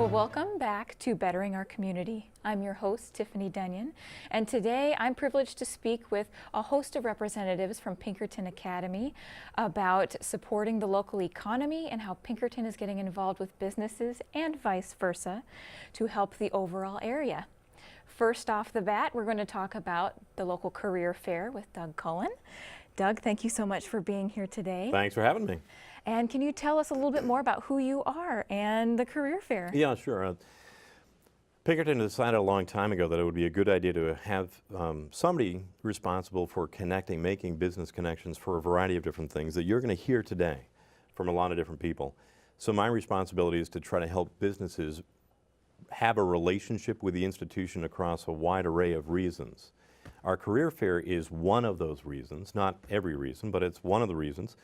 Well, welcome back to Bettering Our Community. I'm your host, Tiffany Denyon, and today I'm privileged to speak with a host of representatives from Pinkerton Academy about supporting the local economy and how Pinkerton is getting involved with businesses and vice versa to help the overall area. First off the bat, we're going to talk about the local career fair with Doug Cullen. Doug, thank you so much for being here today. Thanks for having me. And can you tell us a little bit more about who you are and the career fair? Yeah, sure. Pinkerton decided a long time ago that it would be a good idea to have somebody responsible for connecting, making business connections for a variety of different things that you're going to hear today from a lot of different people. So my responsibility is to try to help businesses have a relationship with the institution across a wide array of reasons. Our career fair is one of those reasons, not every reason, but it's one of the reasons,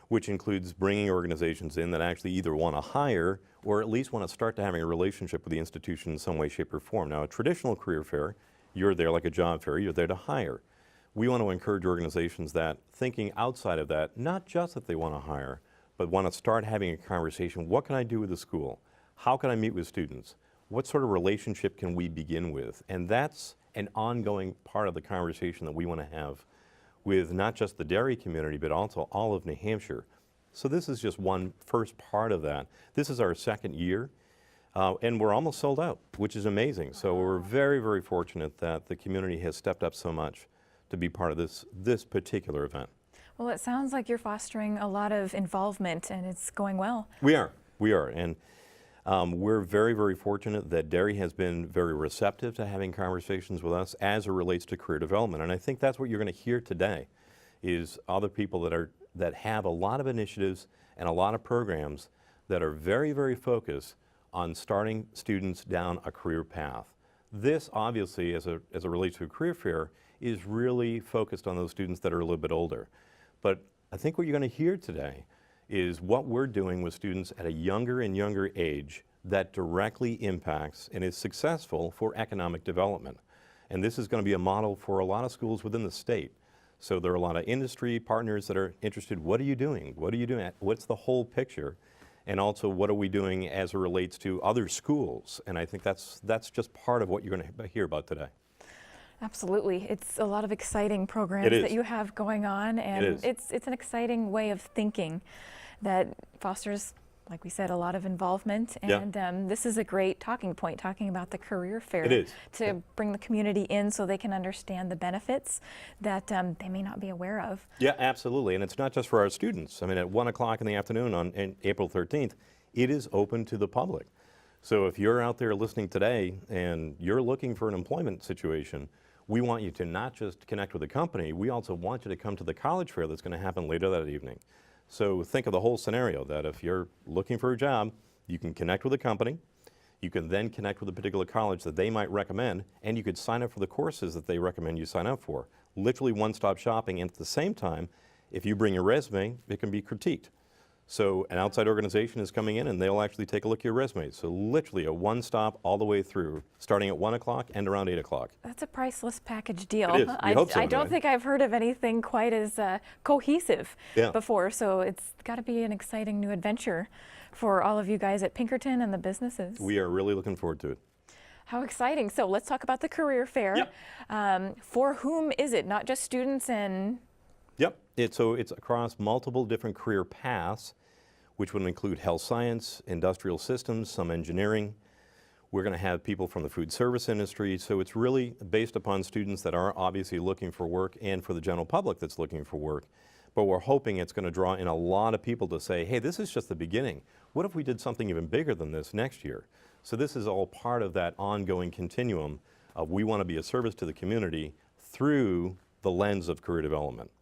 which includes bringing organizations in that actually either want to hire or at least want to start to having a relationship with the institution in some way, shape, or form. Now, a traditional career fair, you're there like a job fair, you're there to hire. We want to encourage organizations that thinking outside of that, not just that they want to hire, but want to start having a conversation. What can I do with the school? How can I meet with students? What sort of relationship can we begin with? And that's an ongoing part of the conversation that we want to have with not just the Derry community, but also all of New Hampshire. So this is just one first part of that. This is our second year, and we're almost sold out, which is amazing. So we're very, very fortunate that the community has stepped up so much to be part of this particular event. Well, it sounds like you're fostering a lot of involvement, and it's going well. We are, and we're very, very fortunate that Derry has been very receptive to having conversations with us as it relates to career development. And I think that's what you're going to hear today, is other people that have a lot of initiatives and a lot of programs that are very, very focused on starting students down a career path. This, obviously, as it relates to a career fair, is really focused on those students that are a little bit older. But I think what you're going to hear today is what we're doing with students at a younger and younger age that directly impacts and is successful for economic development. And this is going to be a model for a lot of schools within the state. So there are a lot of industry partners that are interested. What are you doing? What are you doing? What's the whole picture? And also, what are we doing as it relates to other schools? And I think that's just part of what you're going to hear about today. Absolutely. It's a lot of exciting programs that you have going on, and it's an exciting way of thinking that fosters, like we said, a lot of involvement, and this is a great talking point, talking about the career fair to bring the community in so they can understand the benefits that they may not be aware of. Yeah, absolutely, and it's not just for our students. I mean, at 1 o'clock in the afternoon on April 13th, it is open to the public. So if you're out there listening today and you're looking for an employment situation, we want you to not just connect with the company, we also want you to come to the college fair that's going to happen later that evening. So think of the whole scenario, that if you're looking for a job, you can connect with a company, you can then connect with a particular college that they might recommend, and you could sign up for the courses that they recommend you sign up for. Literally one-stop shopping, and at the same time, if you bring your resume, it can be critiqued. So an outside organization is coming in and they'll actually take a look at your resume. So literally a one-stop all the way through, starting at 1 o'clock and around 8 o'clock. That's a priceless package deal. It is. We hope so, I don't think I've heard of anything quite as cohesive before, so it's got to be an exciting new adventure for all of you guys at Pinkerton and the businesses. We are really looking forward to it. How exciting. So let's talk about the career fair. For whom is it? Not just students and... Yep, it's across multiple different career paths, which would include health science, industrial systems, some engineering. We're going to have people from the food service industry, so it's really based upon students that are obviously looking for work and for the general public that's looking for work. But we're hoping it's going to draw in a lot of people to say, hey, this is just the beginning. What if we did something even bigger than this next year? So this is all part of that ongoing continuum of we want to be a service to the community through the lens of career development.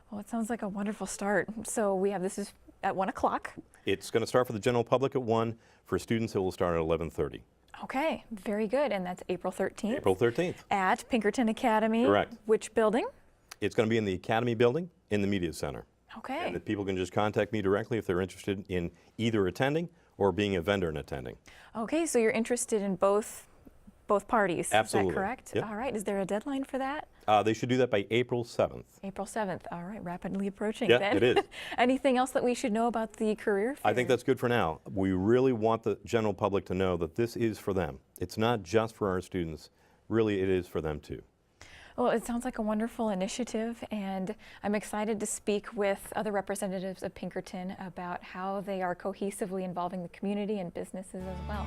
Well, it sounds like a wonderful start. So we have this is at 1 o'clock. It's going to start for the general public at 1. For students, it will start at 11:30. Okay, very good. And that's April 13th. April 13th. At Pinkerton Academy. Correct. Which building? It's going to be in the Academy building in the Media Center. Okay. And the people can just contact me directly if they're interested in either attending or being a vendor and attending. Okay, so you're interested in both both parties. Absolutely. Is that correct? Yep. All right. Is there a deadline for that? They should do that by April 7th. April 7th. All right. Rapidly approaching Yeah, then. it is. Anything else that we should know about the career fair? I think that's good for now. We really want the general public to know that this is for them. It's not just for our students. Really, it is for them too. Well, it sounds like a wonderful initiative, and I'm excited to speak with other representatives of Pinkerton about how they are cohesively involving the community and businesses as well.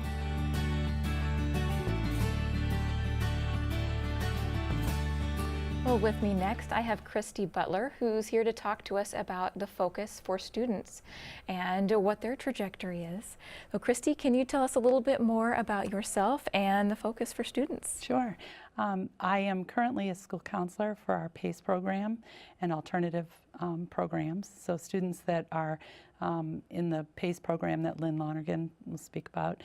Well, with me next, I have Christie Butler, who's here to talk to us about the focus for students and what their trajectory is. So, Christie, can you tell us a little bit more about yourself and the focus for students? Sure. I am currently a school counselor for our PACE program and alternative programs. So students that are in the PACE program that Lynn Lonergan will speak about,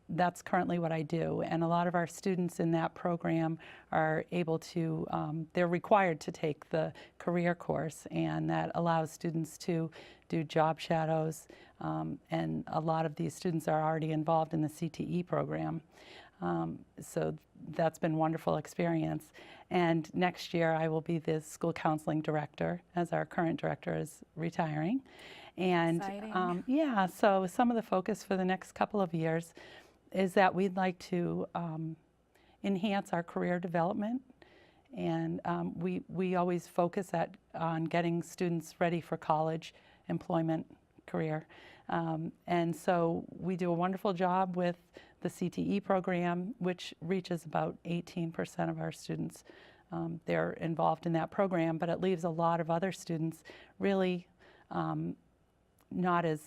that's currently what I do. And a lot of our students in that program are able to, they're required to take the career course, and that allows students to do job shadows. And a lot of these students are already involved in the CTE program. So that's been a wonderful experience. And next year I will be the school counseling director, as our current director is retiring. And yeah, so some of the focus for the next couple of years is that we'd like to enhance our career development. And we always focus on getting students ready for college, employment, career. And so we do a wonderful job with the CTE program, which reaches about 18% of our students. They're involved in that program, but it leaves a lot of other students really not as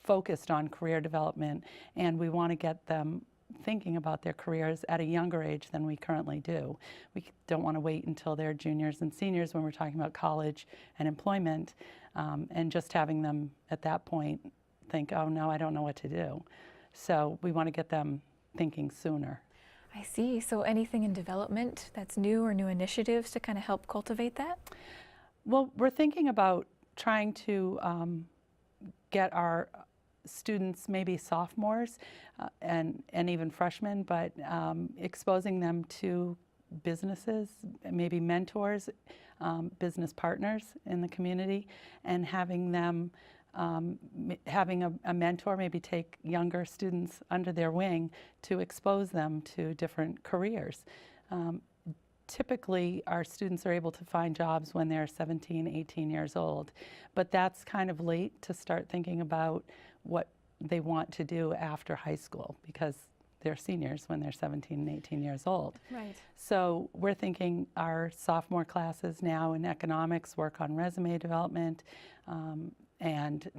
focused on career development, and we want to get them thinking about their careers at a younger age than we currently do. We don't want to wait until they're juniors and seniors when we're talking about college and employment, and just having them at that point think, oh no, I don't know what to do. So we want to get them thinking sooner. I see. So anything in development that's new or new initiatives to kind of help cultivate that? Well, we're thinking about trying to get our students, maybe sophomores and even freshmen, but exposing them to businesses, maybe mentors, business partners in the community, and having them having a mentor maybe take younger students under their wing to expose them to different careers. Typically, our students are able to find jobs when they're 17, 18 years old, but that's kind of late to start thinking about what they want to do after high school, because they're seniors when they're 17 and 18 years old. Right. So we're thinking our sophomore classes now in economics work on resume development, and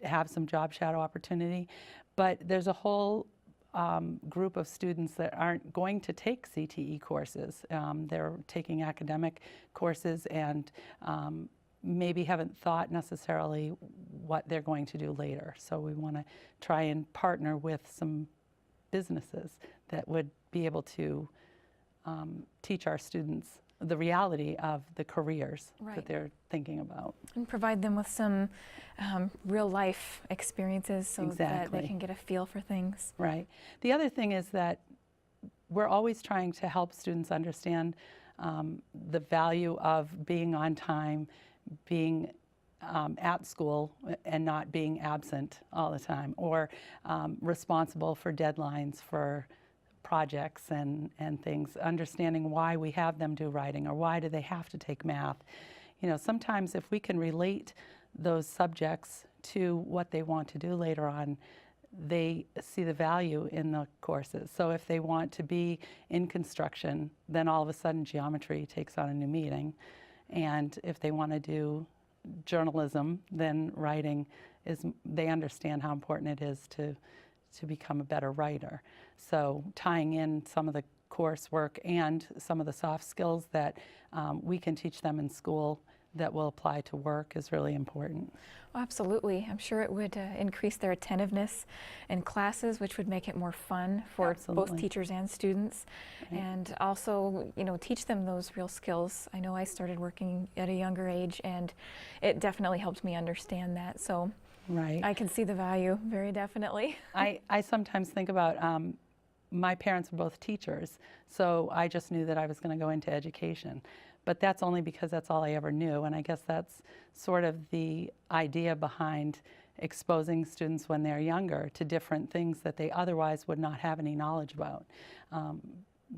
have some job shadow opportunity. But there's a whole group of students that aren't going to take CTE courses. They're taking academic courses and maybe haven't thought necessarily what they're going to do later. So we want to try and partner with some businesses that would be able to teach our students the reality of the careers that they're thinking about. And provide them with some real life experiences so that they can get a feel for things. Right. The other thing is that we're always trying to help students understand the value of being on time, being at school and not being absent all the time, or responsible for deadlines for projects and things, understanding why we have them do writing or why do they have to take math. You know, sometimes if we can relate those subjects to what they want to do later on, they see the value in the courses. So if they want to be in construction, then all of a sudden geometry takes on a new meaning. And if they want to do journalism, then writing is, they understand how important it is to become a better writer. So tying in some of the coursework and some of the soft skills that we can teach them in school that will apply to work is really important. Well, absolutely. I'm sure it would increase their attentiveness in classes, which would make it more fun for both teachers and students. Right. And also, you know, teach them those real skills. I know I started working at a younger age, and it definitely helped me understand that. So I can see the value, very definitely. I sometimes think about my parents were both teachers, so I just knew that I was going to go into education. But that's only because that's all I ever knew, and I guess that's sort of the idea behind exposing students when they're younger to different things that they otherwise would not have any knowledge about.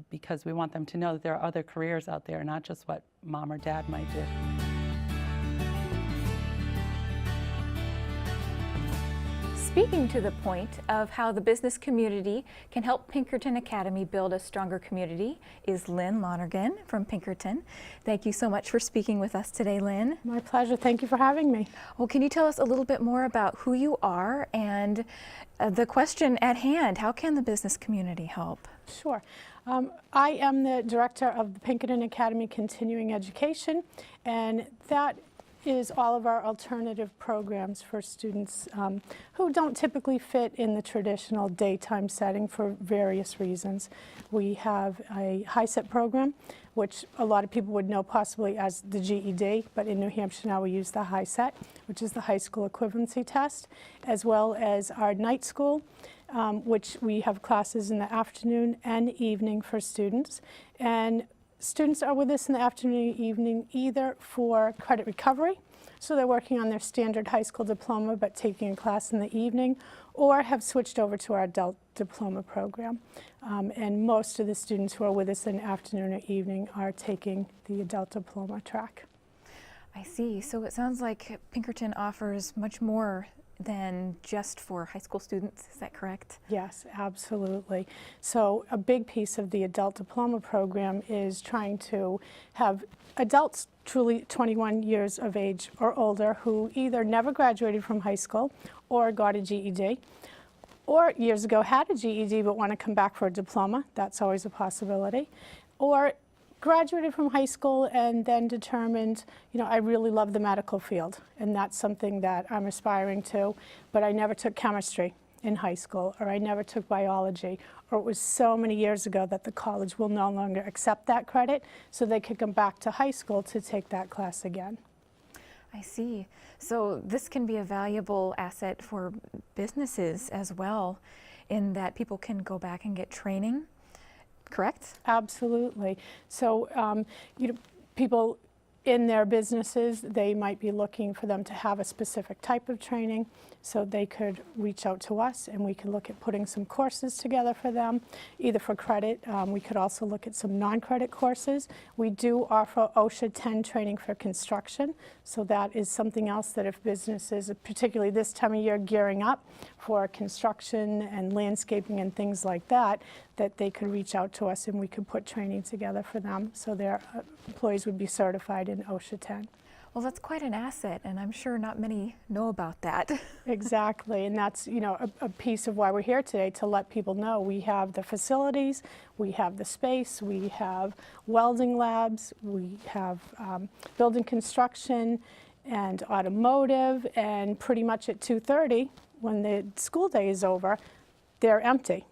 Because we want them to know that there are other careers out there, not just what mom or dad might do. Speaking to the point of how the business community can help Pinkerton Academy build a stronger community is Lynn Lonergan from Pinkerton. Thank you so much for speaking with us today, Lynn. My pleasure. Thank you for having me. Well, can you tell us a little bit more about who you are and the question at hand, how can the business community help? Sure. I am the director of the Pinkerton Academy Continuing Education, and that is all of our alternative programs for students who don't typically fit in the traditional daytime setting for various reasons. We have a high-set program, which a lot of people would know possibly as the GED, but in New Hampshire now we use the high-set, which is the high school equivalency test, as well as our night school, which we have classes in the afternoon and evening for students. And students are with us in the afternoon and evening either for credit recovery, so they're working on their standard high school diploma but taking a class in the evening, or have switched over to our adult diploma program. And most of the students who are with us in the afternoon or evening are taking the adult diploma track. I see. So it sounds like Pinkerton offers much more than just for high school students, is that correct? Yes, absolutely. So a big piece of the adult diploma program is trying to have adults truly 21 years of age or older who either never graduated from high school or got a GED, or years ago had a GED but want to come back for a diploma. That's always a possibility. Or graduated from high school and then determined, you know, I really love the medical field, and that's something that I'm aspiring to, but I never took chemistry in high school, or I never took biology, or it was so many years ago that the college will no longer accept that credit, so they could come back to high school to take that class again. I see. So this can be a valuable asset for businesses as well, in that people can go back and get training. Correct? Absolutely. So, you know, people in their businesses, they might be looking for them to have a specific type of training, so they could reach out to us and we could look at putting some courses together for them, either for credit. We could also look at some non-credit courses. We do offer OSHA 10 training for construction, so that is something else that if businesses, particularly this time of year, gearing up for construction and landscaping and things like that, that they could reach out to us and we could put training together for them so their employees would be certified in OSHA 10. Well, that's quite an asset, and I'm sure not many know about that. Exactly, and that's, you know, a piece of why we're here today, to let people know we have the facilities, we have the space, we have welding labs, we have building construction and automotive, and pretty much at 2:30, when the school day is over, they're empty.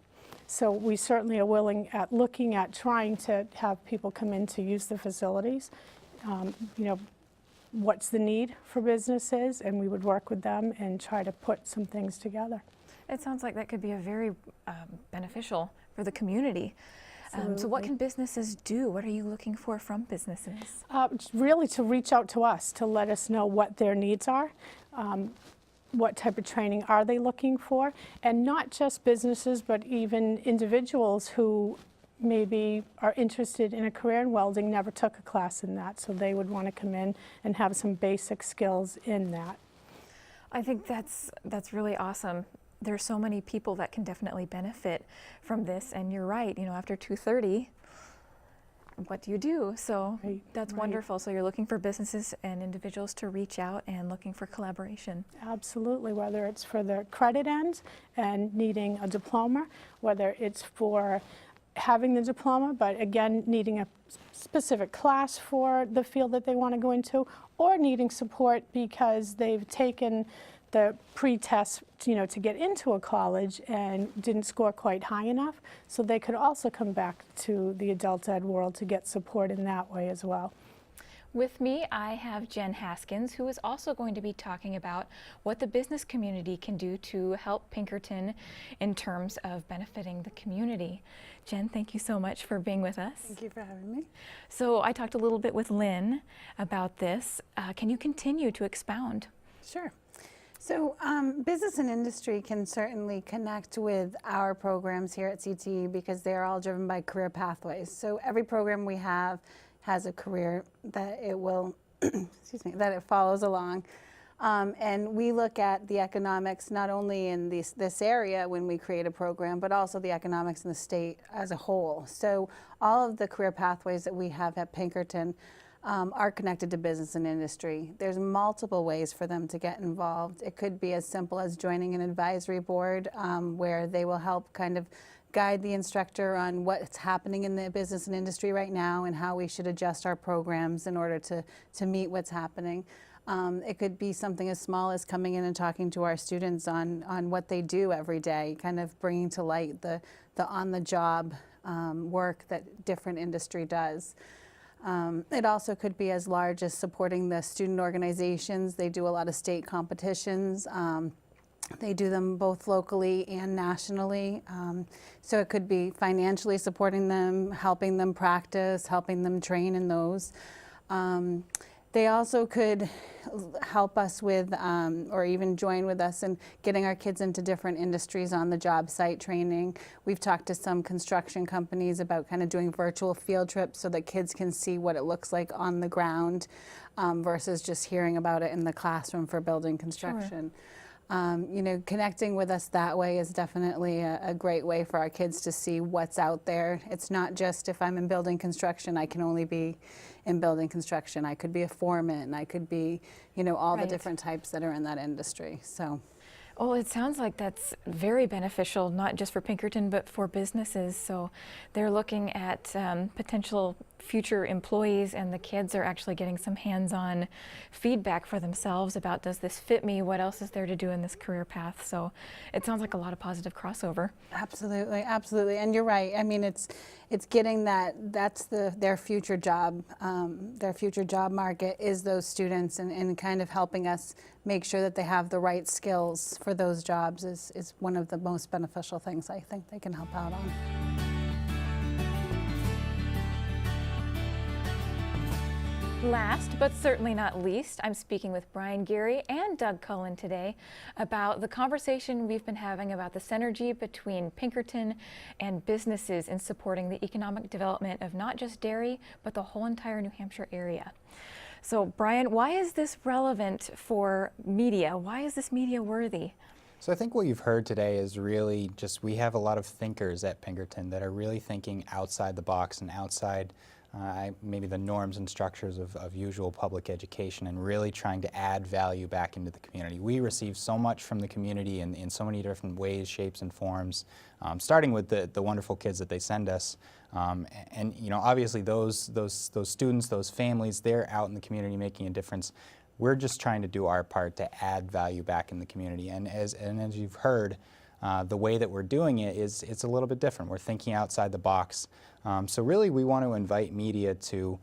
So we certainly are willing at looking at trying to have people come in to use the facilities. You know, what's the need for businesses, and we would work with them and try to put some things together. It sounds like that could be a very beneficial for the community. So what can businesses do? What are you looking for from businesses? Really to reach out to us, to let us know what their needs are. What type of training are they looking for? And not just businesses, but even individuals who maybe are interested in a career in welding, never took a class in that, so they would want to come in and have some basic skills in that. I think that's really awesome. There's so many people that can definitely benefit from this, and you're right, you know, after 2:30, what do you do? So that's wonderful. So you're looking for businesses and individuals to reach out and looking for collaboration. Absolutely, whether it's for the credit end and needing a diploma, whether it's for having the diploma, but again, needing a specific class for the field that they want to go into, or needing support because they've taken the pre-test, you know, to get into a college and didn't score quite high enough. So they could also come back to the adult ed world to get support in that way as well. With me, I have Jen Haskins, who is also going to be talking about what the business community can do to help Pinkerton in terms of benefiting the community. Jen, thank you so much for being with us. Thank you for having me. So I talked a little bit with Lynn about this. Can you continue to expound? Sure. So business and industry can certainly connect with our programs here at CTE because they're all driven by career pathways. So every program we have has a career that it will, excuse me, that it follows along. And we look at the economics not only in this area when we create a program, but also the economics in the state as a whole. So all of the career pathways that we have at Pinkerton are connected to business and industry. There's multiple ways for them to get involved. It could be as simple as joining an advisory board where they will help kind of guide the instructor on what's happening in the business and industry right now and how we should adjust our programs in order to meet what's happening. It could be something as small as coming in and talking to our students on what they do every day, kind of bringing to light the on-the-job work that different industry does. It also could be as large as supporting the student organizations. They do a lot of state competitions. They do them both locally and nationally. So it could be financially supporting them, helping them practice, helping them train in those. They also could help us with, or even join with us in getting our kids into different industries on the job site training. We've talked to some construction companies about kind of doing virtual field trips so that kids can see what it looks like on the ground versus just hearing about it in the classroom for building construction. Sure. You know, connecting with us that way is definitely a great way for our kids to see what's out there. It's not just if I'm in building construction, I can only be in building construction. I could be a foreman. I could be, you know, all the different types that are in that industry. So. Well, it sounds like that's very beneficial, not just for Pinkerton, but for businesses. So they're looking at potential future employees, and the kids are actually getting some hands-on feedback for themselves about, does this fit me? What else is there to do in this career path? So it sounds like a lot of positive crossover. Absolutely, absolutely. And you're right. I mean, it's getting that's their future job. Their future job market is those students, and kind of helping us make sure that they have the right skills for those jobs is one of the most beneficial things I think they can help out on. Last, but certainly not least, I'm speaking with Brian Geary and Doug Cullen today about the conversation we've been having about the synergy between Pinkerton and businesses in supporting the economic development of not just Derry, but the whole entire New Hampshire area. So Brian, why is this relevant for media? Why is this media worthy? So I think what you've heard today is really just, we have a lot of thinkers at Pinkerton that are really thinking outside the box and outside maybe the norms and structures of usual public education, and really trying to add value back into the community. We receive so much from the community in so many different ways, shapes, and forms, starting with the wonderful kids that they send us. And you know, obviously those students, those families, they're out in the community making a difference. We're just trying to do our part to add value back in the community. And as you've heard, the way that we're doing it it's a little bit different. We're thinking outside the box. So really we want to invite media to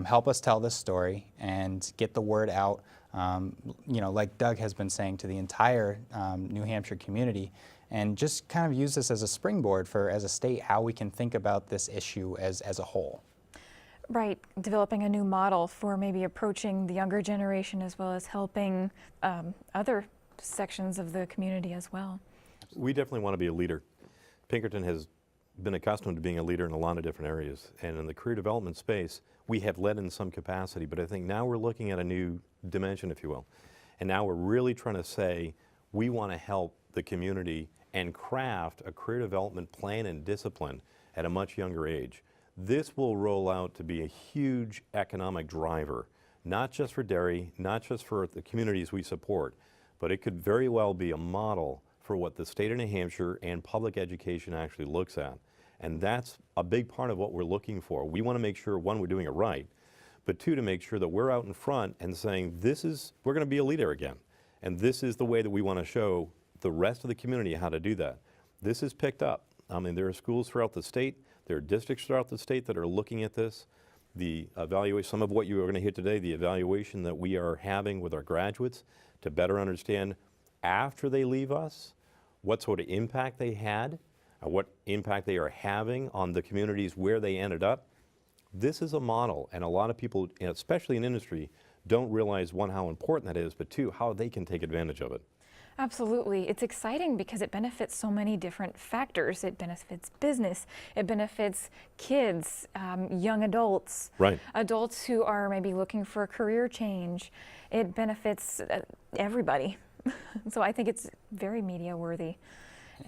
help us tell this story and get the word out, you know, like Doug has been saying, to the entire New Hampshire community, and just kind of use this as a springboard for, as a state, how we can think about this issue as a whole. Right, developing a new model for maybe approaching the younger generation as well as helping other sections of the community as well. We definitely want to be a leader. Pinkerton has been accustomed to being a leader in a lot of different areas, and in the career development space we have led in some capacity, but I think now we're looking at a new dimension, if you will, and now we're really trying to say we want to help the community and craft a career development plan and discipline at a much younger age. This will roll out to be a huge economic driver, not just for Derry, not just for the communities we support, but it could very well be a model for what the state of New Hampshire and public education actually looks at. And that's a big part of what we're looking for. We want to make sure, one, we're doing it right, but two, to make sure that we're out in front and saying, we're going to be a leader again. And this is the way that we want to show the rest of the community how to do that. This is picked up. I mean, there are schools throughout the state, there are districts throughout the state that are looking at this. the evaluation, some of what you are going to hear today, the evaluation that we are having with our graduates to better understand after they leave us what sort of impact they had, what impact they are having on the communities where they ended up. This is a model, and a lot of people, especially in industry, don't realize, one, how important that is, but two, how they can take advantage of it. Absolutely. It's exciting because it benefits so many different factors. It benefits business, it benefits kids, young adults, Right. adults who are maybe looking for a career change. It benefits everybody. So I think it's very media worthy.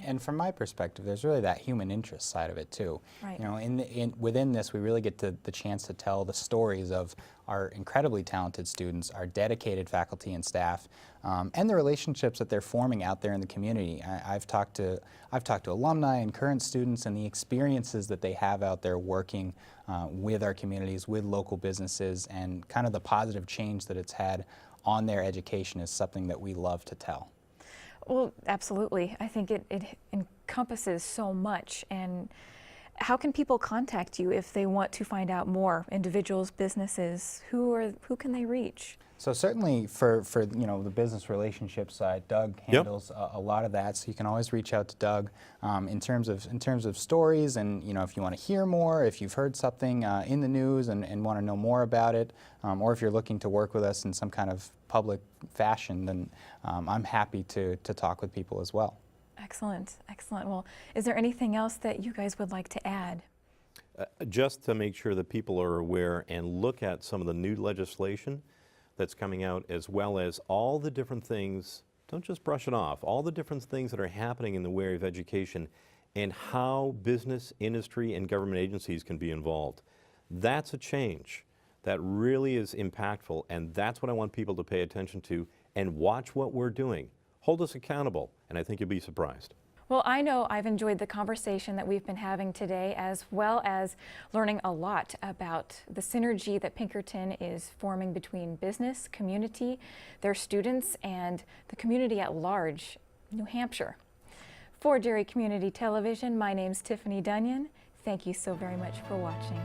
And from my perspective, there's really that human interest side of it too. Right. You know, within this, we really get the chance to tell the stories of our incredibly talented students, our dedicated faculty and staff, and the relationships that they're forming out there in the community. I've talked to alumni and current students, and the experiences that they have out there working with our communities, with local businesses, and kind of the positive change that it's had on their education is something that we love to tell. Well, absolutely. I think it encompasses so much. And how can people contact you if they want to find out more? Individuals, businesses, who can they reach? So certainly for you know, the business relationship side, Doug handles a lot of that. So you can always reach out to Doug in terms of stories, and you know, if you want to hear more, if you've heard something in the news and want to know more about it, or if you're looking to work with us in some kind of public fashion, then I'm happy to talk with people as well. Excellent, excellent. Well, is there anything else that you guys would like to add? Just to make sure that people are aware and look at some of the new legislation that's coming out, as well as all the different things, don't just brush it off, all the different things that are happening in the way of education and how business, industry, and government agencies can be involved. That's a change that really is impactful, and that's what I want people to pay attention to and watch what we're doing. Hold us accountable, and I think you'll be surprised. Well, I know I've enjoyed the conversation that we've been having today, as well as learning a lot about the synergy that Pinkerton is forming between business, community, their students, and the community at large, New Hampshire. For Derry Community Television, my name's Tiffany Dunyan. Thank you so very much for watching.